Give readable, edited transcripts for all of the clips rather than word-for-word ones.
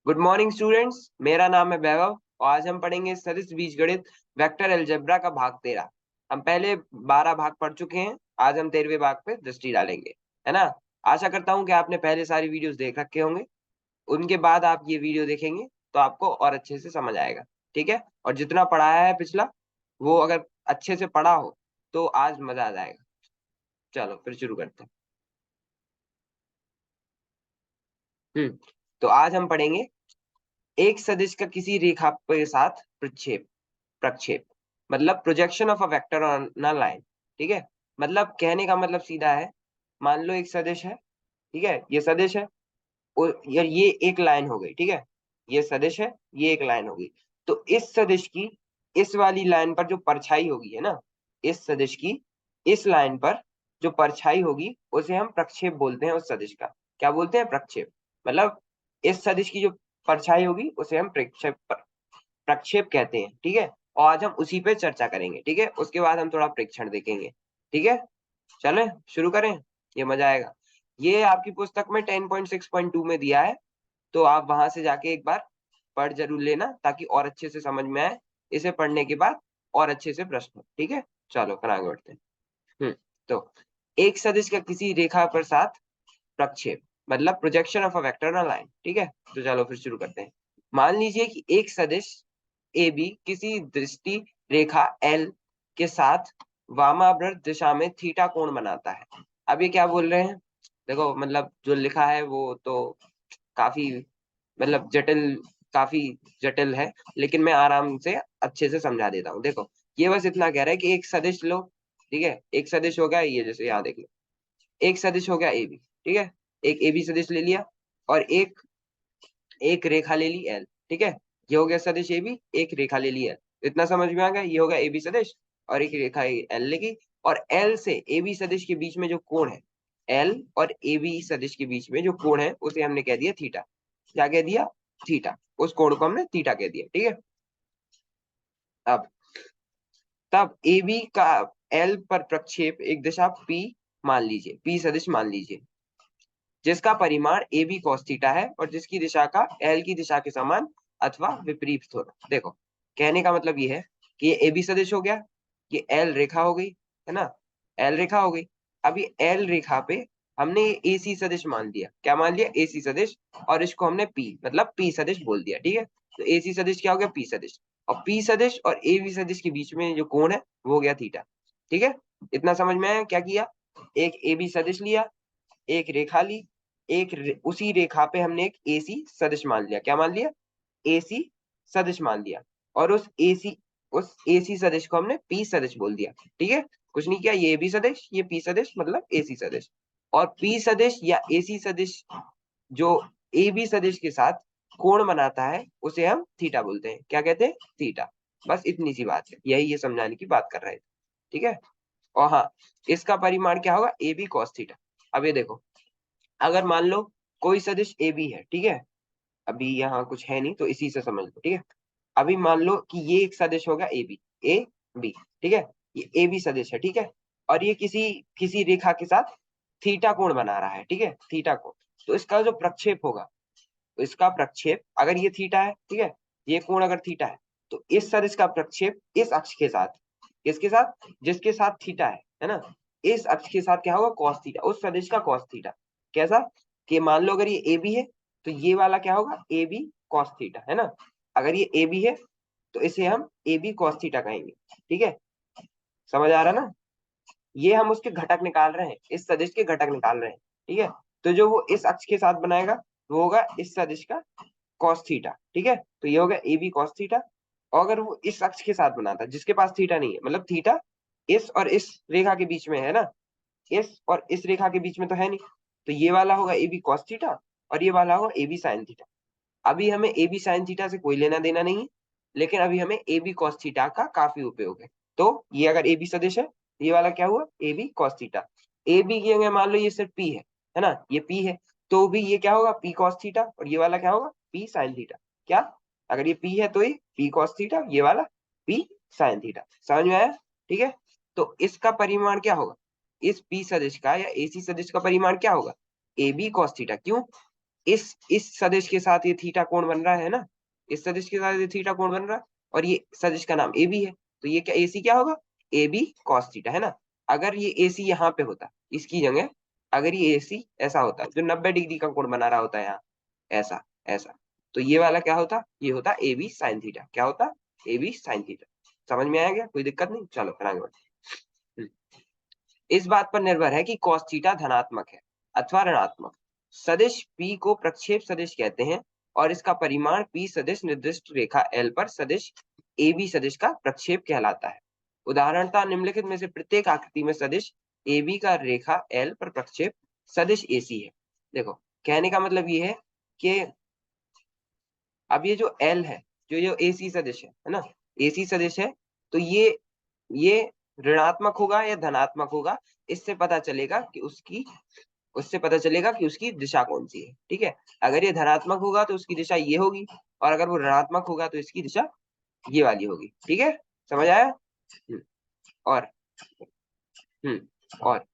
Good morning students, मेरा नाम है वैभव और आज हम पढ़ेंगे सदिश बीजगणित वेक्टर अलजेब्रा का भाग 13। हम पहले 12 भाग पढ़ चुके हैं। आज हम 13वें भाग पे दृष्टि डालेंगे, है ना। आशा करता हूँ कि आपने पहले सारी वीडियोस देख रखे होंगे। उनके बाद आप ये वीडियो देखेंगे तो आपको और अच्छे से समझ आएगा। ठीक है, और जितना पढ़ाया है पिछला वो अगर अच्छे से पढ़ा हो तो आज मजा आ जाएगा। चलो फिर शुरू करते हैं। तो आज हम पढ़ेंगे एक सदिश का किसी रेखा के साथ प्रक्षेप। प्रक्षेप मतलब projection of a vector on a line. ठीक है, मतलब कहने का मतलब सीधा है। मान लो एक सदिश है, ठीक है, ये सदिश है और यार ये एक लाइन हो गई। ठीक है, ये सदिश है, ये एक लाइन हो गई। तो इस सदिश की इस वाली लाइन पर जो परछाई होगी, है ना, इस सदिश की इस लाइन पर जो परछाई होगी उसे हम प्रक्षेप बोलते हैं। उस सदिश का क्या बोलते हैं? प्रक्षेप। मतलब इस सदिश की जो परछाई होगी उसे हम प्रक्षेप कहते हैं। ठीक है, और आज हम उसी पे चर्चा करेंगे। ठीक है, उसके बाद हम थोड़ा प्रेक्षण देखेंगे। ठीक है, चलें शुरू करें, ये मजा आएगा। ये आपकी पुस्तक में 10.6.2 में दिया है, तो आप वहां से जाके एक बार पढ़ जरूर लेना ताकि और अच्छे से समझ में आए। इसे पढ़ने के बाद और अच्छे से प्रश्न। ठीक है, चलो फिर आगे बढ़ते हैं। तो एक सदिश का किसी रेखा पर साथ प्रक्षेप मतलब projection of a vector on line. ठीक है, तो चलो फिर शुरू करते हैं। मान लीजिए कि एक सदिश ए बी किसी दृष्टि रेखा एल के साथ वामाव्रत दिशा में थीटा कोण बनाता है। अब ये क्या बोल रहे हैं? देखो, मतलब जो लिखा है वो तो काफी मतलब जटिल, काफी जटिल है, लेकिन मैं आराम से अच्छे से समझा देता हूँ। देखो, ये बस इतना कह रहा है कि एक सदिश लो। ठीक है, एक सदिश हो गया ये, जैसे यहाँ देख लो, एक सदिश हो गया ए बी। ठीक है, एक ए बी सदिश ले लिया और एक एक रेखा ले ली एल। ठीक है, ये हो गया सदिश ए बी, एक रेखा ले ली एल। इतना समझ में आ गया? ये होगा ए बी सदिश और एक रेखा एल लेगी, और एल से ए बी सदिश के बीच में जो कोण है, एल और ए बी सदिश के बीच में जो कोण है उसे हमने कह दिया थीटा। क्या कह दिया? थीटा। उस कोण को हमने थीटा कह दिया। ठीक है, अब तब ए बी का एल पर प्रक्षेप एक दिशा पी मान लीजिए, पी सदिश मान लीजिए, जिसका परिमाण ए बी कॉस थीटा है और जिसकी दिशा का एल की दिशा के समान अथवा विपरीत होना। देखो, कहने का मतलब ये है कि ये ए बी सदिश हो गया, ये एल रेखा हो गई, है ना, एल रेखा हो गई। अब ये एल रेखा पे हमने ए सी सदिश मान लिया। क्या मान लिया? ए सी सदिश, और इसको हमने पी मतलब पी सदिश बोल दिया। ठीक है, तो ए सी सदिश क्या हो गया? पी सदिश। और पी सदिश और ए बी सदिश के बीच में जो कोण है वो हो गया थीटा। ठीक है, इतना समझ में आया? क्या किया? एक ए बी सदिश लिया, एक रेखा ली, उसी रेखा पे हमने एक एसी सदिश मान लिया। क्या मान लिया? एसी सदिश मान लिया, और उस एसी सदिश को हमने पी सदिश बोल दिया। ठीक है, कुछ नहीं किया, ये बी सदिश, ये पी सदिश मतलब एसी सदिश। और पी सदिश या एसी सदिश जो ए बी सदिश के साथ कोण बनाता है उसे हम थीटा बोलते हैं। क्या कहते हैं? थीटा। बस इतनी सी बात है, यही ये समझाने की बात कर रहे थे। ठीक है, और हाँ, इसका परिमाण क्या होगा? A B cos theta. अब ये देखो, अगर मान लो कोई सदिश ए बी है, ठीक है, अभी यहाँ कुछ है नहीं तो इसी से समझ लो। ठीक है, अभी मान लो कि ये एक सदिश होगा ए बी, ए बी, ठीक है, ये ए बी सदिश है। ठीक है, और ये किसी किसी रेखा के साथ थीटा कोण बना रहा है। ठीक है, थीटा कोण। तो इसका जो प्रक्षेप होगा, तो इसका प्रक्षेप अगर ये थीटा है, ठीक है, ये कोण अगर थीटा है, तो इस सदिश का प्रक्षेप इस अक्ष के साथ, किसके साथ? जिसके साथ थीटा है ना, इस अक्ष के साथ क्या होगा? Cos theta. उस सदिश का कॉस थीटा। कैसा? कि मान लो अगर ये ए बी है तो ये वाला क्या होगा? ए बी कॉस थीटा, है ना। अगर ये ए बी है तो इसे हम ए बी कॉस थीटा कहेंगे। ठीक है, समझ आ रहा ना? ये हम उसके घटक निकाल रहे हैं, इस सदिश के घटक निकाल रहे हैं। ठीक है, तो जो वो इस अक्ष के साथ बनाएगा वो होगा इस सदिश का कॉस थीटा। ठीक है, तो ये होगा ए बी कॉस थीटा। और अगर वो इस अक्ष के साथ बनाता है जिसके पास थीटा नहीं है, मतलब थीटा इस और इस रेखा के बीच में है ना, इस और इस रेखा के बीच में तो है नहीं, तो ये वाला होगा ए बी कॉस थीटा और ये वाला होगा ए बी साइन थीटा। अभी हमें ए बी साइन थीटा से कोई लेना देना नहीं है, लेकिन अभी हमें ए बी कॉस थीटा का काफी उपयोग है। तो ये अगर ए बी सदिश है, ये वाला क्या हुआ? A B cos theta. A B की अगर मान लो ये सिर्फ पी है ना, ये पी है, तो भी ये क्या होगा? पी कॉस थीटा, और ये वाला क्या होगा? P sine theta. क्या? अगर ये पी है तो ये पी कॉस थीटा, ये वाला पी साइन थीटा। समझ में आया? ठीक है, तो इसका परिमाण क्या होगा? इस पी सदिश का या एसी सदिश का परिमाण क्या होगा? A B cos theta. क्यों? इस सदिश के साथ ये थीटा कोण बन रहा है ना, इस सदिश के साथ ये थीटा कोण बन रहा है, और ये सदिश का नाम ए बी है, तो ये क्या AC क्या होगा, ए बी कॉस थीटा, है ना। अगर ये AC यहाँ पे होता इसकी जगह, अगर ये AC ऐसा होता जो 90 डिग्री का कोण बना रहा होता है यहाँ, ऐसा ऐसा, तो ये वाला क्या होता, ये होता ए बी साइन थीटा, क्या होता, ए बी साइन थीटा। समझ में आया क्या, कोई दिक्कत नहीं, चलो फिर आगे बढ़ते हैं। इस बात पर निर्भर है कि cos थीटा धनात्मक है अथवा ऋणात्मक। सदिश P को प्रक्षेप सदिश कहते हैं और इसका परिमाण P सदिश निर्दिष्ट रेखा L पर सदिश AB सदिश का प्रक्षेप कहलाता है। उदाहरणतः निम्नलिखित में से प्रत्येक आकृति में सदिश AB का रेखा L पर प्रक्षेप सदिश AC है। देखो कहने का मतलब ये है कि अब ये जो L है, जो AC सदिश है ना, AC सदिश है, तो ये ऋणात्मक होगा या धनात्मक होगा, इससे पता चलेगा कि उसकी दिशा कौन सी है। ठीक है, अगर ये धनात्मक होगा तो उसकी दिशा ये होगी, और अगर वो ऋणात्मक होगा तो इसकी दिशा ये वाली होगी। ठीक है, समझ आया। और और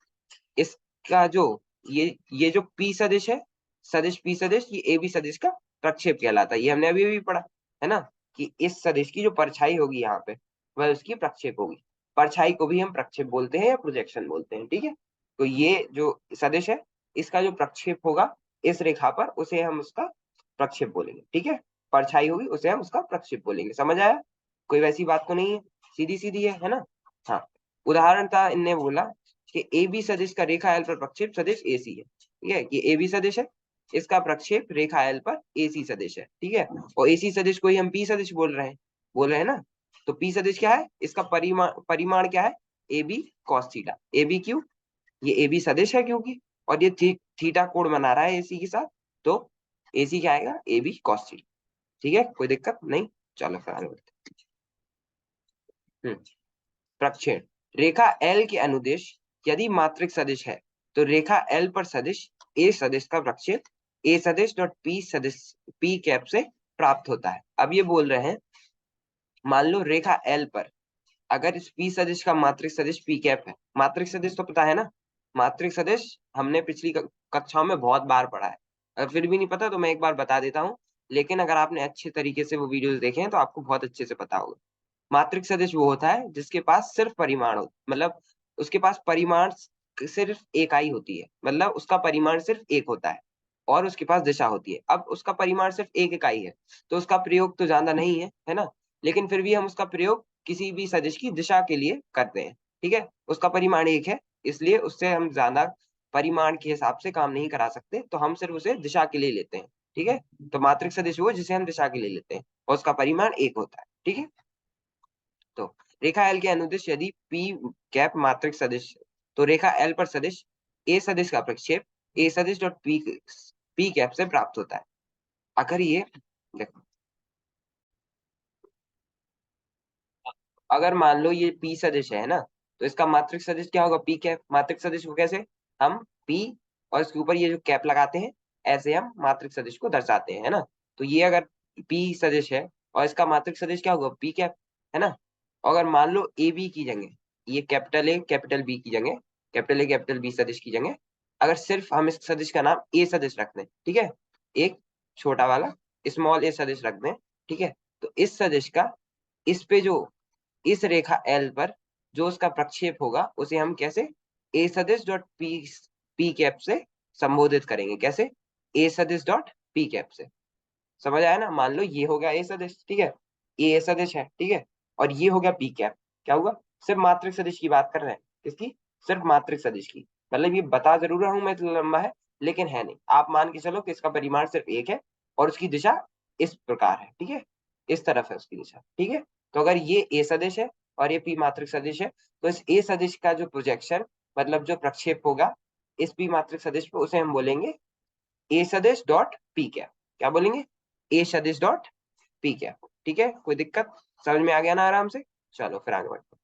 इसका जो ये जो P सदिश है, सदिश P सदिश, ये AB सदिश का प्रक्षेप कहलाता है। ये हमने अभी पढ़ा है ना, कि इस सदिश की जो परछाई होगी यहाँ पे, वह उसकी प्रक्षेप होगी। परछाई को भी हम प्रक्षेप बोलते हैं या प्रोजेक्शन बोलते हैं। ठीक है, तो ये जो सदिश है, इसका जो प्रक्षेप होगा इस रेखा पर, उसे हम उसका प्रक्षेप बोलेंगे। ठीक है, परछाई होगी उसे हम उसका प्रक्षेप बोलेंगे। समझ आया, कोई वैसी बात तो नहीं है, सीधी सीधी है ना। हाँ, उदाहरण था, इनने बोला कि AB सदिश का रेखा L पर प्रक्षेप सदिश AC है। ठीक है, ये AB सदिश है, इसका प्रक्षेप रेखा L पर AC सदिश है। ठीक है, और AC सदिश को ही हम P सदिश बोल रहे हैं ना। तो P सदिश क्या है, इसका परिमाण क्या है, AB cos थीटा। AB क्यों, ये AB सदिश है क्योंकि, और ये थीटा कोण बना रहा है AC के साथ, तो AC क्या आएगा, AB cos थीटा। ठीक है, कोई दिक्कत नहीं, चलो फिर आगे बढ़ते हैं। प्रक्षेप रेखा L के अनुदेश यदि मात्रिक सदिश है, तो रेखा L पर सदिश A सदिश का प्रक्षेप A सदिश डॉट P सदिश P कैप से प्राप्त होता है। अब ये बोल रहे हैं, मान लो रेखा L पर अगर इस P सदिश का मात्रिक सदिश P कैप है, मात्रिक सदिश तो पता है ना, मात्रिक सदिश हमने पिछली कक्षाओं में बहुत बार पढ़ा है। अगर फिर भी नहीं पता तो मैं एक बार बता देता हूँ, लेकिन अगर आपने अच्छे तरीके से वो वीडियोस देखे हैं तो आपको बहुत अच्छे से पता होगा। मात्रिक सदिश वो होता है जिसके पास सिर्फ परिमाण हो, मतलब उसके पास परिमाण सिर्फ इकाई होती है, मतलब उसका परिमाण सिर्फ एक होता है, और उसके पास दिशा होती है। अब उसका परिमाण सिर्फ एक इकाई है, तो उसका प्रयोग तो ज्यादा नहीं है ना, लेकिन फिर भी हम उसका प्रयोग किसी भी सदिश की दिशा के लिए करते हैं। ठीक है, उसका परिमाण एक है, इसलिए उससे हम ज्यादा परिमाण के हिसाब से काम नहीं करा सकते, तो हम सिर्फ उसे दिशा के लिए लेते हैं। ठीक है, तो मात्रिक सदिश वो जिसे हम दिशा के लिए लेते हैं, और उसका परिमाण एक होता है। ठीक है, तो रेखा L के अनुदिश यदि P कैप मात्रिक सदिश, तो रेखा L पर सदिश A सदिश का प्रक्षेप A सदिश डॉट P कैप से प्राप्त होता है। अगर ये देखो, अगर मान लो ये P सदिश है ना, तो इसका मात्रिक सदिश क्या होगा, P कैप। मात्रिक सदिश को कैसे, हम P और इसके ऊपर ये जो कैप लगाते हैं, ऐसे हम मात्रिक सदिश को दर्शाते हैं, है ना। तो ये अगर P सदिश है और इसका मात्रिक सदिश क्या होगा, P कैप, है ना। अगर मान लो ए बी की जगह, ये कैपिटल A कैपिटल B की जगह, कैपिटल A कैपिटल B सदिश की जगह, अगर सिर्फ हम इस सदिश का नाम A सदिश रख दें, ठीक है, एक छोटा वाला स्मॉल A सदिश रख दें, ठीक है, तो इस सदिश का इस पे जो इस रेखा L पर जो उसका प्रक्षेप होगा, उसे हम कैसे A सदिश डॉट P कैप से संबोधित करेंगे। कैसे, A सदिश डॉट P कैप से। समझ आया ना, मान लो ये हो गया A सदिश, ठीक है, ये A सदिश है, ठीक है, और ये हो गया P कैप। क्या हुआ, सिर्फ मात्रिक सदिश की बात कर रहे हैं, किसकी, सिर्फ मात्रिक सदिश की। मतलब ये बता जरूर रहा हूं मैं, इतना लंबा है लेकिन है नहीं, आप मान के चलो कि इसका परिमाण सिर्फ एक है और उसकी दिशा इस प्रकार है। ठीक है, इस तरफ है उसकी दिशा। ठीक है, तो अगर ये A सदिश है और ये P मात्रिक सदिश है, तो इस A सदिश का जो प्रोजेक्शन, मतलब जो प्रक्षेप होगा इस P मात्रिक सदिश पे, उसे हम बोलेंगे A सदिश डॉट P कैप। क्या बोलेंगे, A सदिश डॉट P कैप। ठीक है, कोई दिक्कत, समझ में आ गया ना आराम से। चलो फिर आगे बढ़ते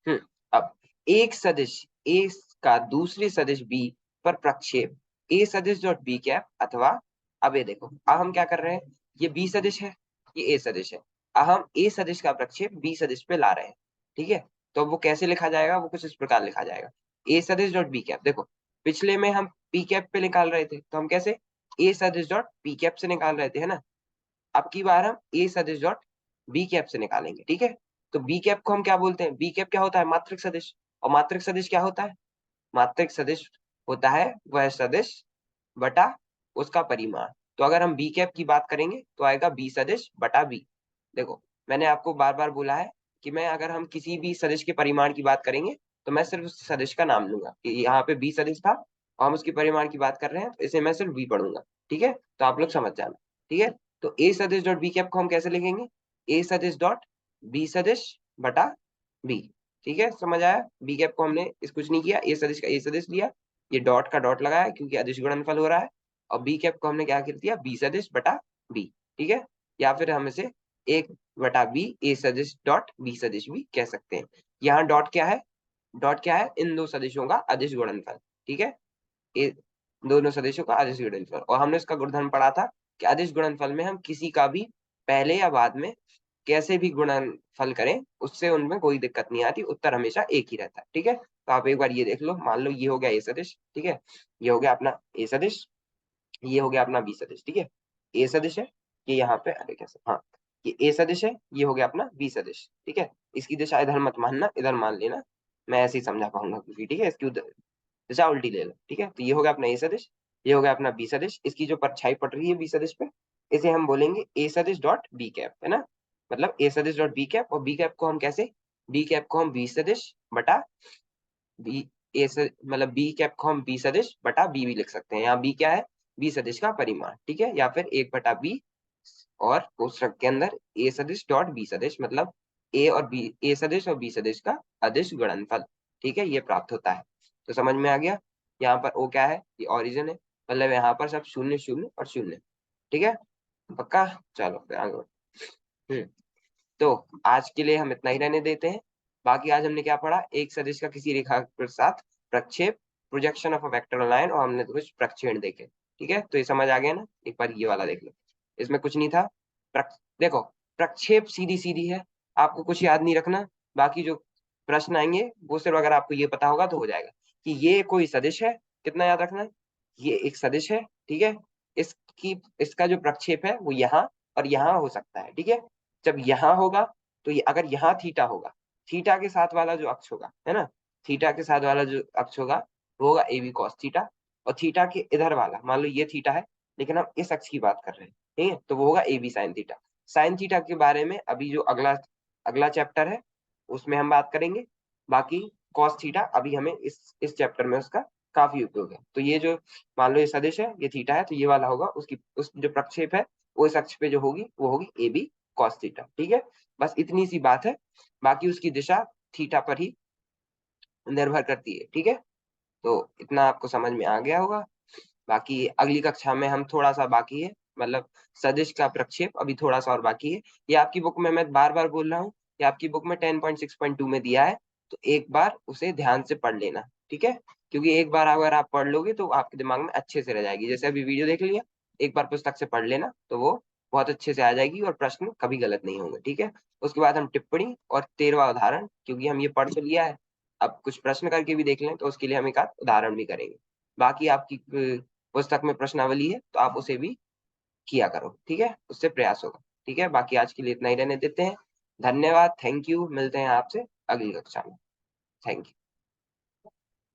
हैं। अब एक सदिश A का दूसरी सदिश B पर प्रक्षेप A सदिश डॉट B कैप, अथवा, अब ये देखो, अब हम क्या कर रहे हैं, ये B सदिश है, ये A सदिश है, अब हम A सदिश का प्रक्षेप B सदिश पे ला रहे हैं। ठीक है, तो वो कैसे लिखा जाएगा, वो कुछ इस प्रकार लिखा जाएगा, A सदिश डॉट B कैप। देखो पिछले में हम पी कैप पे निकाल रहे थे, तो हम कैसे ए सदिश डॉट पी कैप से निकाल रहे थे, है ना। अब की बार हम ए सदिश डॉट बी कैप से निकालेंगे, ठीक है। तो बी कैप को हम क्या बोलते हैं, बी कैप क्या होता है, मात्रिक सदिश। और मात्रिक सदिश क्या होता है, मात्रिक सदिश होता है वह सदिश बटा उसका परिमाण। तो अगर हम बी कैप की बात करेंगे तो आएगा बी सदिश बटा बी। देखो मैंने आपको बार बार बोला है कि मैं अगर हम किसी भी सदिश के परिमाण की बात करेंगे तो मैं सिर्फ उस सदिश का नाम लूंगा कि यहाँ पे बी सदिश था और हम उसके परिमाण की बात कर रहे हैं, तो इसे मैं सिर्फ बी पढ़ूंगा, ठीक है। तो आप लोग समझ जाना, ठीक है। तो ए सदिश डॉट बी कैप को हम कैसे लिखेंगे, ए सदिश डॉट बी सदिश बटा बी, ठीक है। समझ आया, बी कैप को हमने इस कुछ नहीं किया, ए सदिश का ए सदिश लिया, ये डॉट का डॉट लगाया क्योंकि अदिश गुणनफल हो रहा है, और बी कैप को हमने क्या कर दिया, बी सदिश बटा बी, ठीक है। या फिर हम इसे एक बटा बी ए सदिश डॉट बी सदिश भी कह सकते हैं। यहाँ डॉट क्या है, डॉट क्या है, इन दो सदिशों का अदिश गुणनफल, ठीक है। ये दोनों सदिशों का अदिश गुणनफल, और हमने इसका गुणधर्म पढ़ा था कि अदिश गुणनफल में हम किसी का भी पहले या बाद में कैसे भी गुणनफल करें उससे उनमें कोई दिक्कत नहीं आती, उत्तर हमेशा एक ही रहता है, ठीक है। तो आप एक बार ये देख लो, मान लो ये हो गया ए सदिश, ठीक है, ये हो गया अपना ए सदिश, ये हो गया अपना बी सदिश, ठीक है। ए सदिश है, ये यहाँ पे, अरे कैसे, हाँ, ये ए सदिश है, ये हो गया अपना बी सदिश, ठीक है। इसकी दिशा इधर मत मानना, इधर मान लेना, मैं ऐसे ही समझा पाऊंगा क्योंकि, ठीक है, इसकी दिशा उल्टी ले लो, ठीक है। तो ये हो गया अपना ए सदिश, ये हो गया अपना बी सदिश, इसकी जो परछाई पड़ रही है बी सदिश पे, इसे हम बोलेंगे ए सदिश डॉट बी कैप, है ना। मतलब ए सदिश डॉट बी कैप, और बी कैप को हम कैसे, बी कैप को हम बी सदिश बटा बी, मतलब बी कैप को हम बी सदिश बटा बी भी लिख सकते हैं। यहाँ बी क्या है, बी सदिश का परिमाण, ठीक है, या फिर एक बटा बी, और कोष्ठक के अंदर ए सदिश डॉट बी सदिश, मतलब ए और बी, ए सदिश और बी सदिश का अदिश गुणनफल, ठीक है, ये प्राप्त होता है। तो समझ में आ गया, यहाँ पर ओ क्या है, ये ओरिजिन है, मतलब यहाँ पर सब शून्य शून्य और शून्य, ठीक है, पक्का। चलो फिर आगे हम्म तो आज के लिए हम इतना ही रहने देते हैं। बाकी आज हमने क्या पढ़ा, एक सदिश का किसी रेखा के साथ प्रक्षेप, projection of a vector line, और हमने कुछ प्रक्षेपण देखे, ठीक है। तो ये समझ आ गया ना, एक बार ये वाला देख लो, इसमें कुछ नहीं था। देखो प्रक्षेप सीधी सीधी है, आपको कुछ याद नहीं रखना, बाकी जो प्रश्न आएंगे वो सिर्फ अगर आपको ये पता होगा तो हो जाएगा कि ये कोई सदिश है, कितना याद रखना है, ये एक सदिश है, ठीक है। इसकी इसका जो प्रक्षेप है वो यहाँ और यहाँ हो सकता है, ठीक है। जब यहाँ होगा तो ये, अगर यहाँ थीटा होगा, थीटा के साथ वाला जो अक्ष होगा, है ना, थीटा के साथ वाला जो अक्ष होगा वो होगा ए बी कॉस थीटा, और थीटा के इधर वाला, मान लो ये थीटा है लेकिन हम इस अक्ष की बात कर रहे हैं, ठीक है, तो वो होगा A B sine theta. Sine theta के बारे में अभी जो अगला अगला चैप्टर है उसमें हम बात करेंगे। बाकी कॉस थीटा अभी हमें इस चैप्टर में उसका काफी उपयोग है। तो ये जो, मान लो ये सदिश है, ये थीटा है, तो ये वाला होगा उसकी, उस जो प्रक्षेप है वो इस अक्ष पे जो होगी वो होगी ए बी कॉस थीटा, ठीक है। बस इतनी सी बात है, बाकी उसकी दिशा थीटा पर ही निर्भर करती है, ठीक है। तो इतना आपको समझ में आ गया होगा। बाकी अगली कक्षा में हम थोड़ा सा बाकी है, मतलब सदिश का प्रक्षेप अभी थोड़ा सा और बाकी है। ये आपकी बुक में, मैं बार बार बोल रहा हूँ, ये आपकी बुक में 10.6.2 में दिया है, तो एक बार उसे ध्यान से पढ़ लेना, ठीक है। क्योंकि एक बार अगर आप पढ़ लोगे तो आपके दिमाग में अच्छे से रह जाएगी, जैसे अभी वीडियो देख लिया, एक बार पुस्तक से पढ़ लेना तो वो बहुत अच्छे से आ जाएगी और प्रश्न कभी गलत नहीं होंगे, ठीक है। उसके बाद हम टिप्पणी और 13वां उदाहरण, क्योंकि हम ये पढ़ तो लिया है, अब कुछ प्रश्न करके भी देख लें तो उसके लिए हम एक आध उदाहरण भी करेंगे। बाकी आपकी पुस्तक में प्रश्नावली है तो आप उसे भी किया करो, ठीक है, उससे प्रयास होगा, ठीक है। बाकी आज के लिए इतना ही रहने देते हैं। धन्यवाद, थैंक यू, मिलते हैं आपसे अगली कक्षा में। Thank you.